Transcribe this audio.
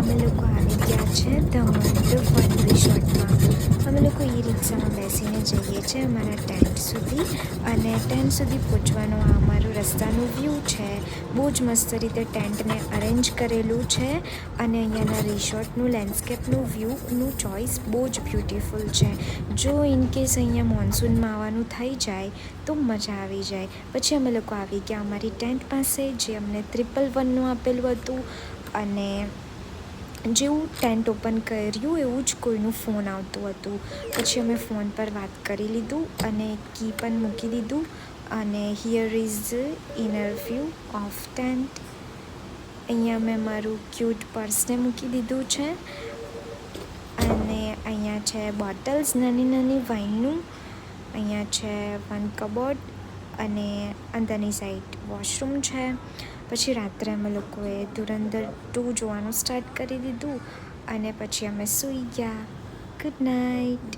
અમે લોકો આવી ગયા છે ધ ફન રિસોર્ટમાં. અમે લોકો એ રિક્ષામાં બેસીને જઈએ છીએ અમારા ટેન્ટ સુધી, અને ટેન્ટ સુધી પહોંચવાનો આ અમારો રસ્તાનું વ્યૂ છે. બહુ જ મસ્ત રીતે ટેન્ટને અરેન્જ કરેલું છે, અને અહીંયાના રિસોર્ટનું લેન્ડસ્કેપનું વ્યૂનું ચોઇસ બહુ જ બ્યુટિફુલ છે. જો ઇનકેસ અહીંયા મોન્સૂનમાં આવવાનું થઈ જાય તો મજા આવી જાય. પછી અમે લોકો આવી ગયા અમારી ટેન્ટ પાસે, જે અમને 111નું આપેલું હતું. અને જેવું ટેન્ટ ઓપન કર્યું એવું જ કોઈનું ફોન આવતું હતું. પછી અમે ફોન પર વાત કરી લીધું અને કી પણ મૂકી દીધું. અને here is inner view of tent. અહીંયા મેં મારું ક્યુટ પર્સને મૂકી દીધું છે. અને અહીંયા છે બોટલ્સ નાની નાની વાઇનનું. અહીંયા છે વન કબોર્ડ, અને અંદરની સાઈડ વોશરૂમ છે. પછી રાત્રે અમે લોકોએ ધુરંધર 2 જોવાનું સ્ટાર્ટ કરી દીધું, અને પછી અમે સૂઈ ગયા. Good night.